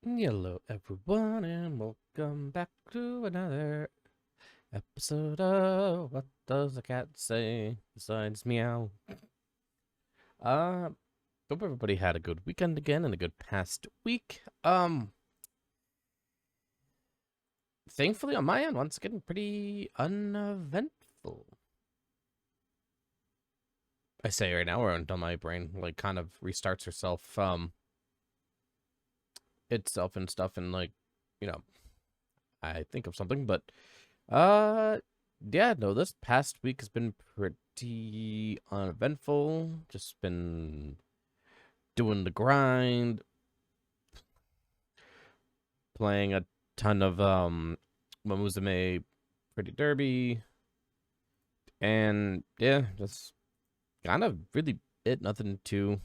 Hello, everyone, and welcome back to another episode of What Does the Cat Say Besides Meow? Uh, Hope everybody had a good weekend again and a good past week. Thankfully on my end, once again, pretty uneventful. I say right now, or until my brain kind of restarts herself, itself and stuff, and you know, I think of something, but Uh, yeah, no, this past week has been pretty uneventful. Just been doing the grind, playing a ton of Mamuzume Pretty Derby, and yeah, just kind of really nothing too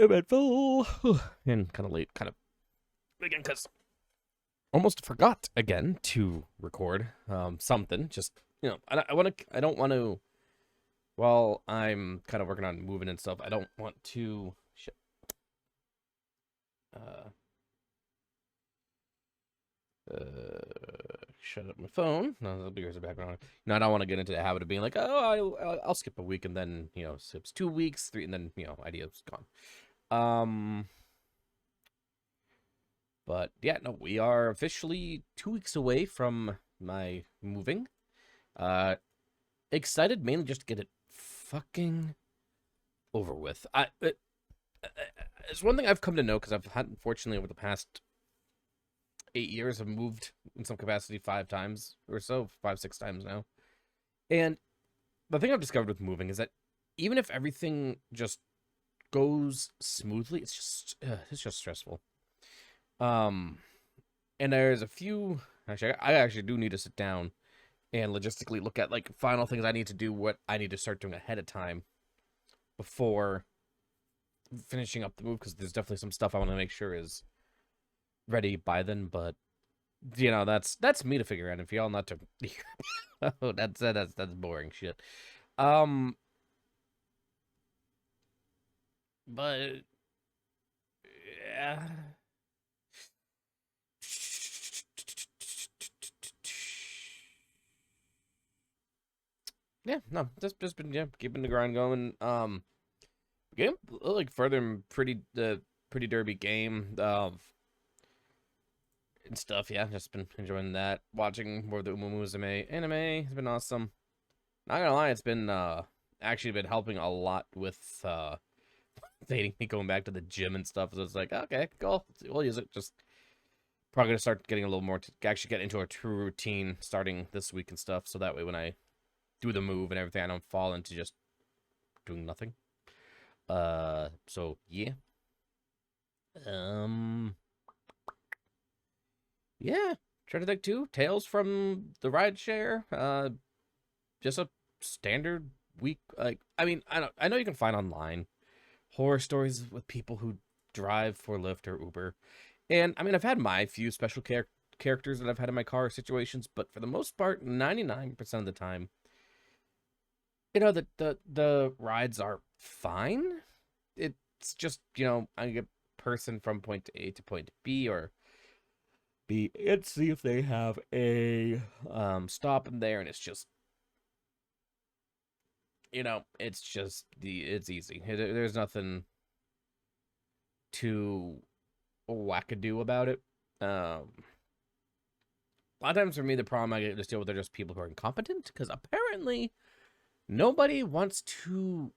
eventful, and kind of late, kind of again because almost forgot again to record something. Just I don't want to. While I'm kind of working on moving and stuff, I don't want to uh, shut up my phone. No, the beers are background. No, I don't want to get into the habit of being like, oh, I'll skip a week and then skips 2 weeks, three, and then idea's gone. Um, but yeah, no, we are officially 2 weeks away from my moving. Uh, Excited mainly just to get it fucking over with. It's one thing I've come to know because I've had, unfortunately, over the past 8 years, I've moved in some capacity 5 times or so, 5, 6 times now. And the thing I've discovered with moving is that even if everything just goes smoothly, it's just stressful. Um, and there's a few. Actually, I actually do need to sit down and logistically look at like final things I need to do, what I need to start doing ahead of time before finishing up the move, because there's definitely some stuff I want to make sure is ready by then. But that's me to figure out. If y'all not to, oh, that's boring shit. Um, but yeah, yeah, no, just been keeping the grind going. Game like further in pretty derby game and stuff. Yeah, just been enjoying that. Watching more of the Umumuzume anime has been awesome. Not gonna lie, it's been actually been helping a lot with dating me going back to the gym and stuff. So it's like, okay, cool, we'll use it. Just probably gonna start getting a little more to actually get into a true routine starting this week and stuff. So that way, when I do the move and everything, I don't fall into just doing nothing. So yeah. Um, yeah. Try to think too. Tales from the ride share. Just a standard week. Like, I mean, I know you can find online horror stories with people who drive for Lyft or Uber. And I mean, I've had my few special characters that I've had in my car situations, but for the most part, 99% of the time, the rides are fine. It's just, I get person from point to A to point B, or B and see if they have a stop in there, and it's just, it's easy. There's nothing too wackadoo about it. A lot of times for me, the problem I get to deal with are just people who are incompetent, because apparently nobody wants to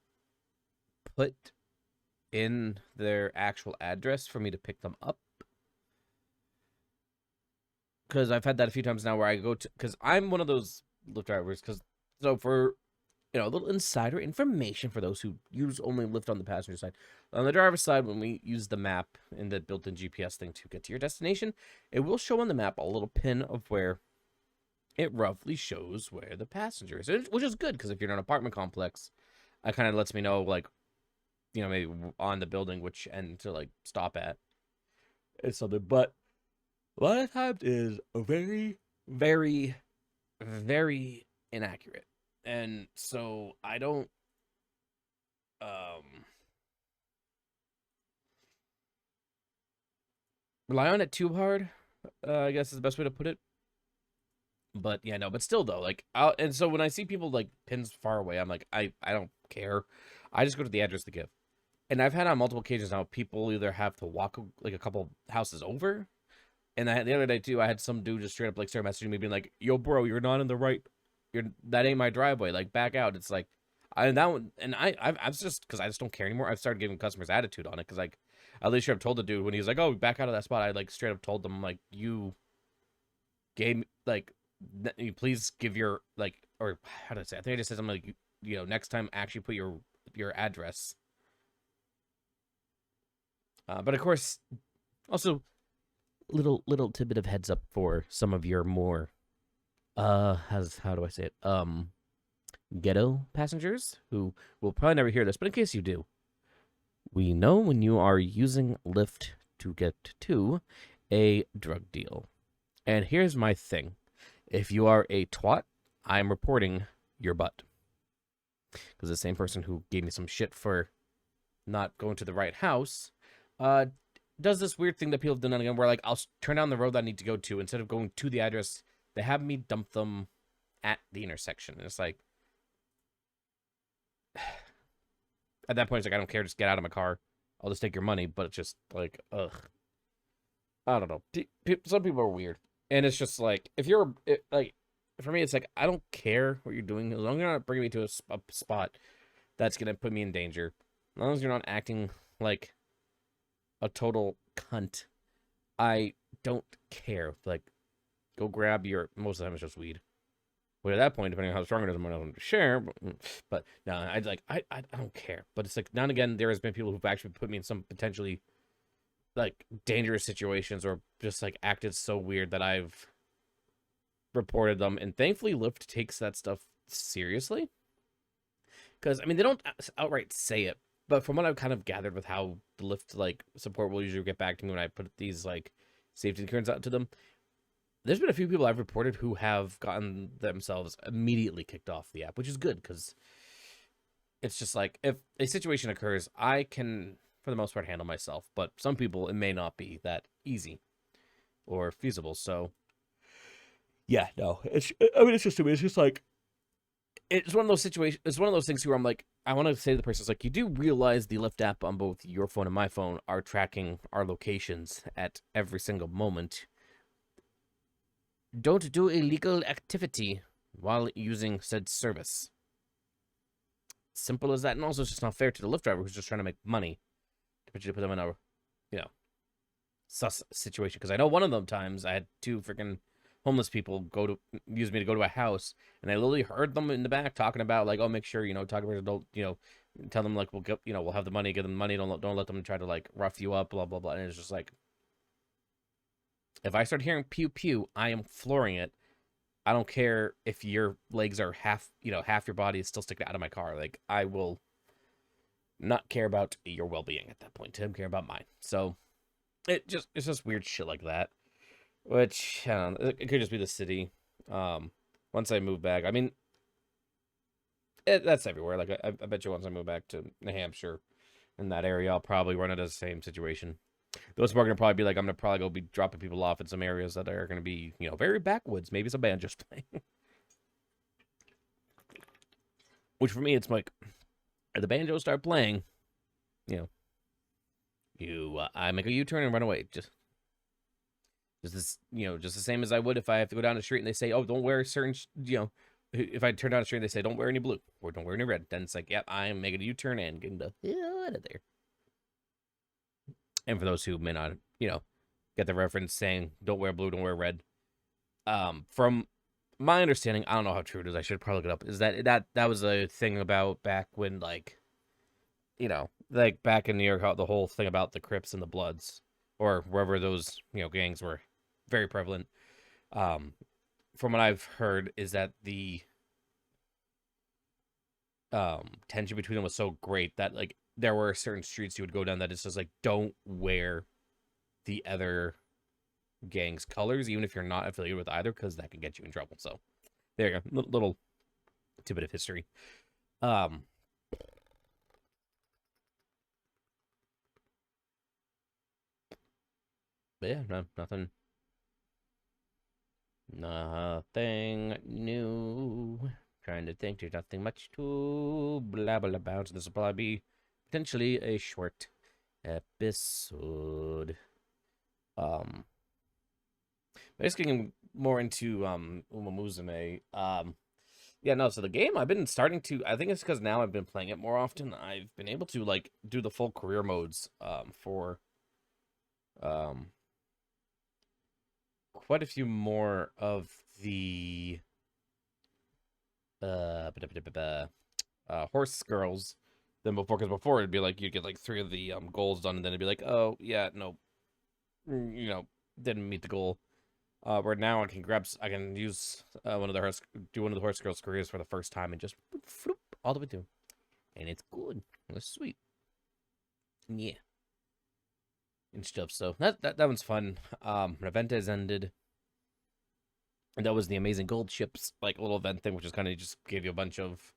put in their actual address for me to pick them up. Because I've had that a few times now where I go to, because I'm one of those Lyft drivers. So for a little insider information for those who use only Lyft on the passenger side. On the driver's side, when we use the map in the built-in GPS thing to get to your destination, it will show on the map a little pin of where it roughly shows where the passenger is, which is good because if you're in an apartment complex, it kind of lets me know, like, maybe on the building which end to like stop at. It's something, but a lot of times is very, very, very inaccurate, and so I don't um rely on it too hard. I guess is the best way to put it. But yeah, no, but still though, like, and so when I see people like pins far away, I'm like, I don't care. I just go to the address to give. And I've had on multiple occasions now people either have to walk like a couple houses over, and the other day too, I had some dude just straight up like start messaging me being like, "Yo, bro, you're not in the right. That ain't my driveway. Like, back out." It's like, and that one, and I've just because I just don't care anymore. I've started giving customers attitude on it because like, at least I've told the dude when he was like, "Oh, back out of that spot." I like straight up told them like, "You gave me like, you please give your like, or how did I say? I think I just said something like, you know, next time actually put your address." But of course, also little tidbit of heads up for some of your more has how do I say it ghetto passengers who will probably never hear this, but in case you do, we know when you are using Lyft to get to a drug deal. And here's my thing: if you are a twat, I'm reporting your butt. Because the same person who gave me some shit for not going to the right house uh does this weird thing that people have done again where like I'll turn down the road that I need to go to instead of going to the address. They have me dump them at the intersection, and it's like at that point it's like I don't care, just get out of my car. I'll just take your money, but it's just like ugh. I don't know. Some people are weird, and it's just like if you're like for me, it's like I don't care what you're doing as long as you're not bringing me to a spot that's gonna put me in danger. As long as you're not acting like a total cunt, I don't care. Like, go grab your. Most of the time, it's just weed. But at that point, depending on how strong it is, I'm going to share. But no, I'd like I don't care. But it's like now and again, there has been people who've actually put me in some potentially like dangerous situations, or just like acted so weird that I've reported them. And thankfully, Lyft takes that stuff seriously. Because I mean, they don't outright say it, but from what I've kind of gathered with how the Lyft like support will usually get back to me when I put these like safety concerns out to them, there's been a few people I've reported who have gotten themselves immediately kicked off the app, which is good because it's just like if a situation occurs, I can for the most part handle myself, but some people it may not be that easy or feasible. So yeah, no, it's I mean it's just to me, it's just like it's one of those situations. It's one of those things where I'm like, I want to say to the person, it's like, you do realize the Lyft app on both your phone and my phone are tracking our locations at every single moment. Don't do illegal activity while using said service. Simple as that. And also, it's just not fair to the Lyft driver who's just trying to make money to put them in a, you know, sus situation. Because I know one of them times I had two freaking homeless people use me to go to a house, and I literally heard them in the back talking about like, oh, make sure talk about adult, tell them like we'll have the money, give them money, don't let them try to like rough you up, blah blah blah. And it's just like, if I start hearing pew pew, I am flooring it. I don't care if your legs are half your body is still sticking out of my car. Like, I will not care about your well-being at that point. Tim care about mine. So it's just weird shit like that. Which I don't know, it could just be the city. Once I move back, I mean, that's everywhere. Like I bet you once I move back to New Hampshire, in that area, I'll probably run into the same situation. Those are gonna probably be like I'm gonna probably go be dropping people off in some areas that are gonna be very backwoods. Maybe some band just playing. Which for me, it's like if the banjos start playing, you know, I make a U-turn and run away. Just this, just the same as I would if I have to go down the street and they say, "Oh, don't wear certain," if I turn down the street and they say, "Don't wear any blue" or "Don't wear any red," then it's like, "Yep, I'm making a U-turn and getting the hell out of there." And for those who may not, get the reference saying, "Don't wear blue, don't wear red," from my understanding, I don't know how true it is. I should probably look it up. Is that was a thing about back when, like, like back in New York, how the whole thing about the Crips and the Bloods, or wherever those gangs were very prevalent. From what I've heard, is that the tension between them was so great that like there were certain streets you would go down that it's just like, don't wear the other gang's colors, even if you're not affiliated with either, because that can get you in trouble. So there you go, little tidbit of history. Um, But yeah, no, nothing. Nothing new. Trying to think. There's nothing much to blabble about. So this will probably be potentially a short episode. Just getting more into Uma Musume. Yeah, no, so the game I've been starting to, I think it's because now I've been playing it more often. I've been able to like do the full career modes for um quite a few more of the horse girls than before, because before it'd be like you'd get like 3 of the goals done and then it'd be like, oh yeah, no, didn't meet the goal. Where now I can use one of the horse girls careers for the first time and just floop, all the way through, and it's good. It's sweet, yeah, and stuff. So that one's fun. An event has ended, and that was the amazing gold ships like little event thing, which is kind of just gave you a bunch of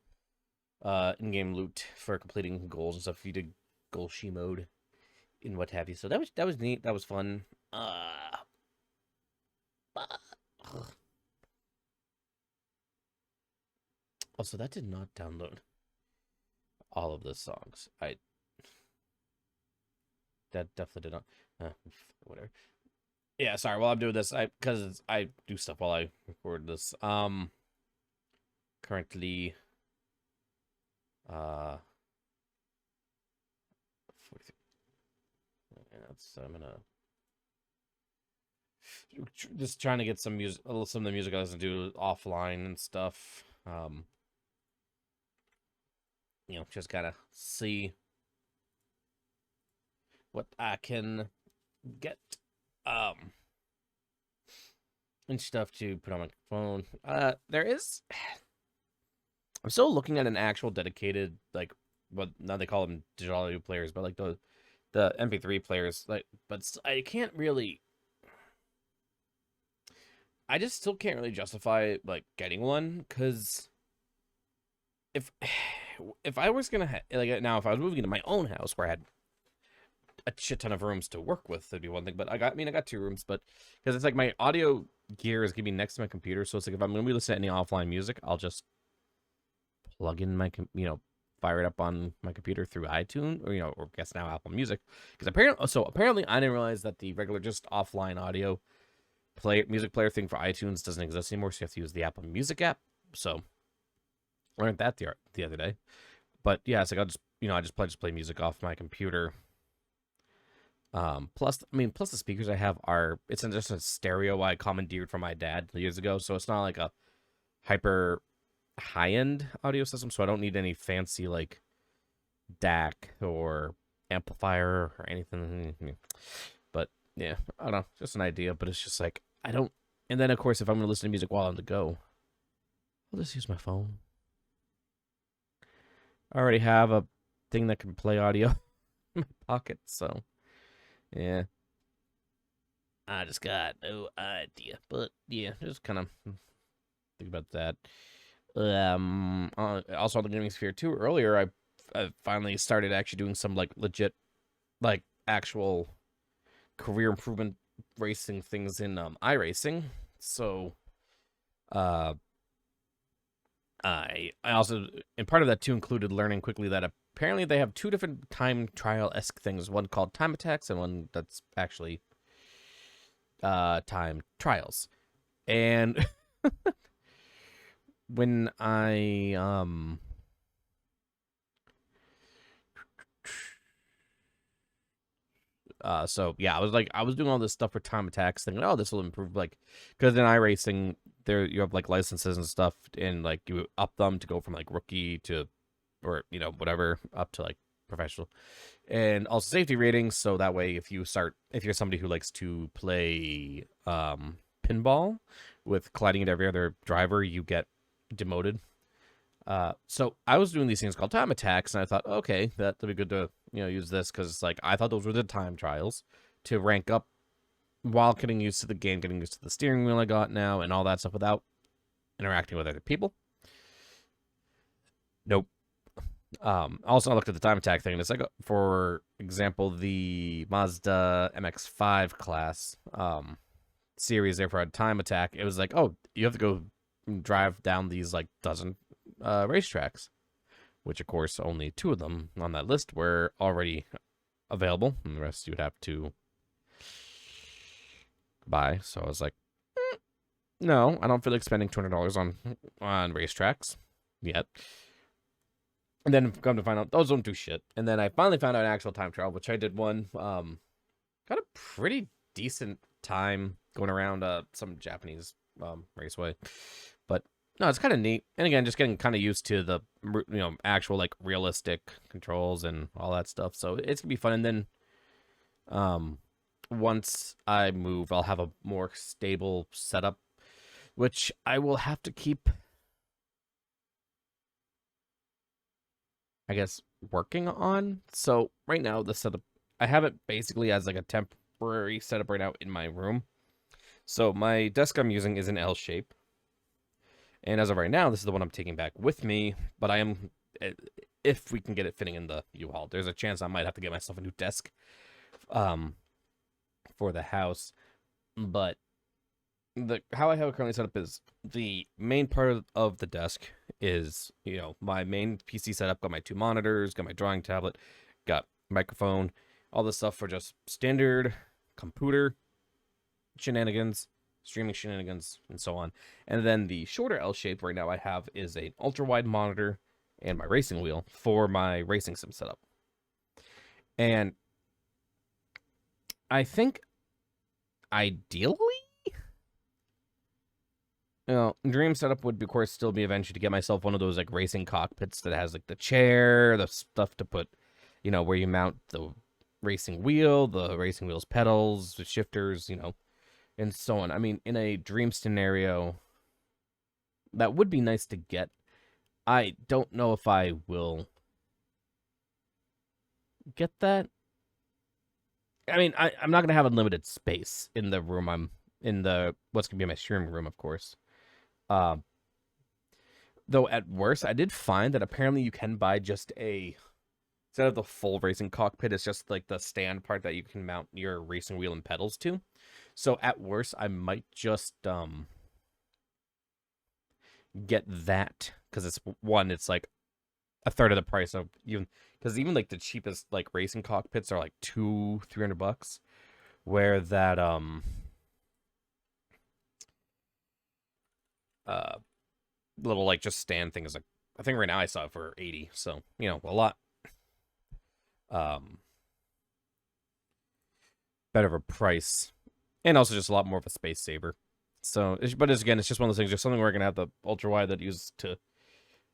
in-game loot for completing goals and stuff. If you did goal she mode and what have you. So that was neat. That was fun. Also, that did not download all of the songs. That definitely did not. Whatever. Yeah, sorry. While I'm doing this, because I do stuff while I record this. Currently, 43. Yeah, I'm gonna just trying to get some music, some of the music I listen to offline and stuff. Just gotta see what I can get, and stuff to put on my phone. I'm still looking at an actual dedicated, like, what now they call them digital audio players, but like the MP3 players, like, but I can't really. I just still can't really justify like getting one, because if I was gonna like now if I was moving into my own house where I had a shit ton of rooms to work with, that'd be one thing. But I got 2 rooms, but because it's like my audio gear is gonna be next to my computer, so it's like if I'm gonna be listening to any offline music, I'll just plug in my fire it up on my computer through iTunes or I guess now Apple Music, because apparently I didn't realize that the regular just offline audio music player thing for iTunes doesn't exist anymore, so you have to use the Apple Music app. So I learned that the other day. But yeah, it's like I'll just I just play music off my computer. Plus the speakers I have it's just a stereo I commandeered from my dad years ago, so it's not like a hyper high-end audio system, so I don't need any fancy like DAC or amplifier or anything. But yeah, I don't know, just an idea, but it's just like I don't. And then of course, if I'm gonna listen to music while on the go, I'll just use my phone. I already have a thing that can play audio in my pocket, so yeah. I just got no idea, but yeah, just kind of think about that. Also on the Gaming Sphere too. Earlier, I finally started actually doing some like legit, like actual career improvement racing things in iRacing. So, I also, and part of that too included learning quickly that apparently they have 2 different time trial-esque things. One called time attacks, and one that's actually time trials. And when I so yeah, I was doing all this stuff for time attacks, thinking, oh, this will improve, like, because in iRacing there you have like licenses and stuff, and like you up them to go from like rookie to, or whatever, up to like professional, and also safety ratings, so that way if you're somebody who likes to play pinball with colliding into every other driver, you get demoted. So I was doing these things called time attacks, and I thought, okay, that'd be good to use this, because like I thought those were the time trials to rank up while getting used to the game, getting used to the steering wheel I got now, and all that stuff without interacting with other people. Nope. Also, I looked at the time attack thing, and it's like, for example, the Mazda MX-5 class series there for a time attack. It was like, oh, you have to go drive down these like dozen racetracks, which of course only 2 of them on that list were already available, and the rest you would have to buy. So I was like, no, I don't feel like spending $200 on racetracks yet. And then come to find out, those don't do shit. And then I finally found out actual time trial, which I did one. Got a pretty decent time going around some Japanese raceway. But no, it's kind of neat. And again, just getting kind of used to the actual like realistic controls and all that stuff. So it's gonna be fun. And then once I move, I'll have a more stable setup, which I will have to keep, I guess, working on. So right now, the setup, I have it basically as like a temporary setup right now in my room. So my desk I'm using is an L shape. And as of right now, this is the one I'm taking back with me. But I am, if we can get it fitting in the U-Haul, there's a chance I might have to get myself a new desk for the house. But how I have it currently set up is the main part of the desk is, my main PC setup, got my 2 monitors, got my drawing tablet, got microphone, all this stuff for just standard computer shenanigans, streaming shenanigans, and so on. And then the shorter L shape right now I have is an ultra wide monitor and my racing wheel for my racing sim setup. And I think ideally, dream setup would, of course, still be eventually to get myself one of those like racing cockpits that has like the chair, the stuff to put, where you mount the racing wheel's pedals, the shifters, and so on. I mean, in a dream scenario, that would be nice to get. I don't know if I will get that. I mean, I'm not gonna have unlimited space in the room I'm in, the what's gonna be my streaming room, of course. Though at worst, I did find that apparently you can buy just instead of the full racing cockpit, it's just like the stand part that you can mount your racing wheel and pedals to. So at worst, I might just get that, because it's like a third of the price of even like the cheapest like racing cockpits are like $200-$300, where that little like just stand thing is like, I think right now I saw it for 80, so a lot better of a price, and also just a lot more of a space saver. So, but again, it's just one of those things. Just something we're gonna have the ultra wide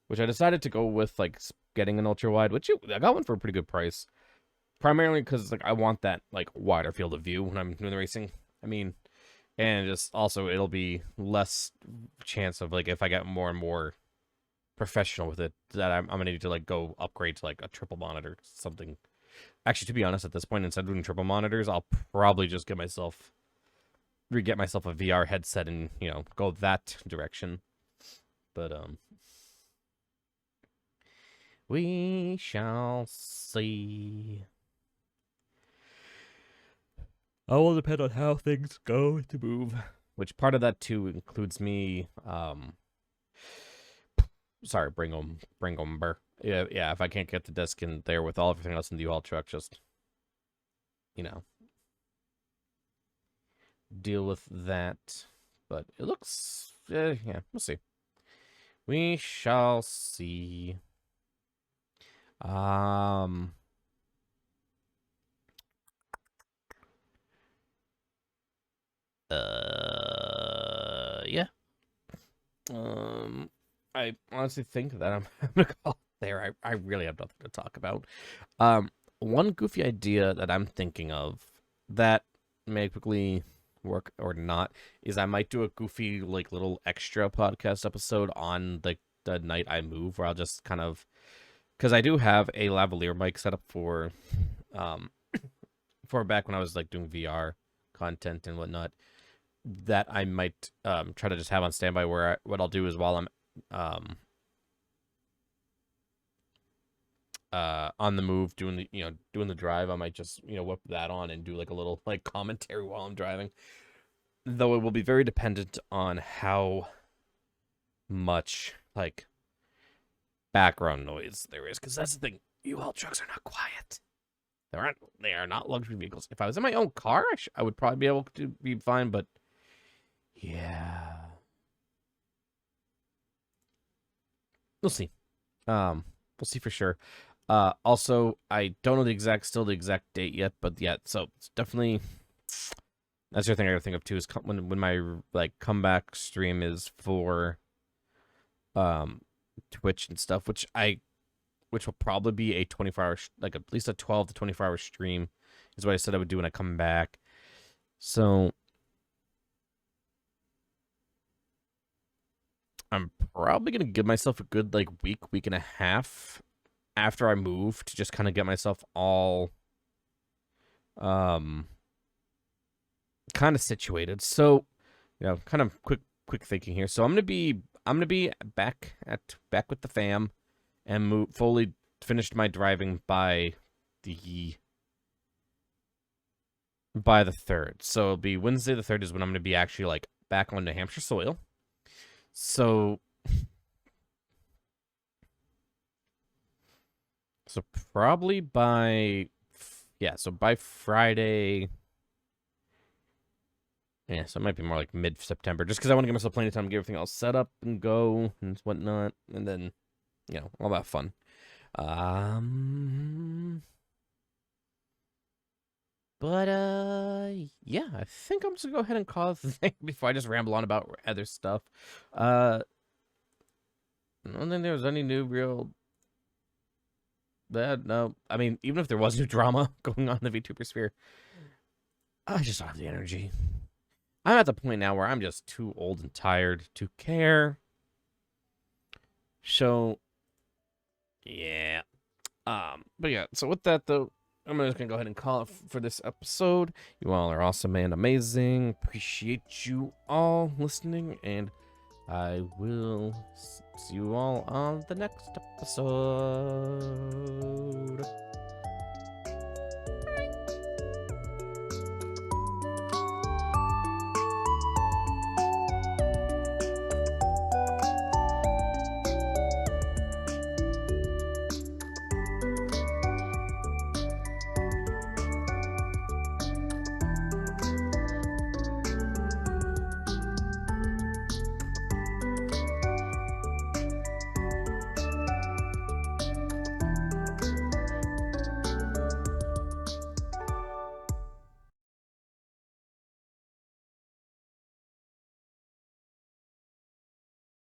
which I decided to go with, like getting an ultra wide, which I got one for a pretty good price, primarily because like I want that like wider field of view when I'm doing the racing. I mean, and just also it'll be less chance of like, if I get more and more professional with it, that I'm gonna need to like go upgrade to like a triple monitor, something. Actually, to be honest, at this point, instead of doing triple monitors, I'll probably just get myself a VR headset and go that direction. But we shall see. All will depend on how things go to move. Which part of that too includes me sorry, Bringumber. Yeah, if I can't get the desk in there with all everything else in the U-Haul truck, just deal with that. But it looks, yeah, we'll see. We shall see. Yeah. I honestly think that I'm gonna call it there. I really have nothing to talk about. One goofy idea that I'm thinking of that may quickly work or not is I might do a goofy like little extra podcast episode on the night I move, where I'll just kind of, because I do have a lavalier mic set up for back when I was like doing VR content and whatnot, that I might try to just have on standby, where what I'll do is while I'm on the move, doing the drive, I might just whip that on and do like a little like commentary while I'm driving. Though it will be very dependent on how much like background noise there is, because that's the thing. U-Haul trucks are not quiet. They are not luxury vehicles. If I was in my own car, I would probably be able to be fine. But yeah, we'll see. We'll see for sure. Also, I don't know the exact date yet, but yeah, so it's definitely that's the other thing I gotta think of too is when my like comeback stream is for Twitch and stuff, which will probably be a 24-hour like at least a 12 to 24-hour stream is what I said I would do when I come back. So I'm probably gonna give myself a good like week and a half after I move to just kind of get myself all kind of situated. So, kind of quick thinking here. So I'm gonna be back with the fam and fully finished my driving by the 3rd. So it'll be Wednesday the 3rd is when I'm gonna be actually like back on New Hampshire soil. So probably by Friday. Yeah, so it might be more like mid-September, just because I want to give myself plenty of time to get everything all set up and go and whatnot, and then, all that fun. But, yeah, I think I'm just gonna go ahead and call it the thing before I just ramble on about other stuff. I don't think there was any new real bad, no. I mean, even if there was new drama going on in the VTuber sphere, I just don't have the energy. I'm at the point now where I'm just too old and tired to care. So, yeah. But yeah, so with that, though, I'm just going to go ahead and call it for this episode. You all are awesome and amazing. Appreciate you all listening, and I will see you all on the next episode.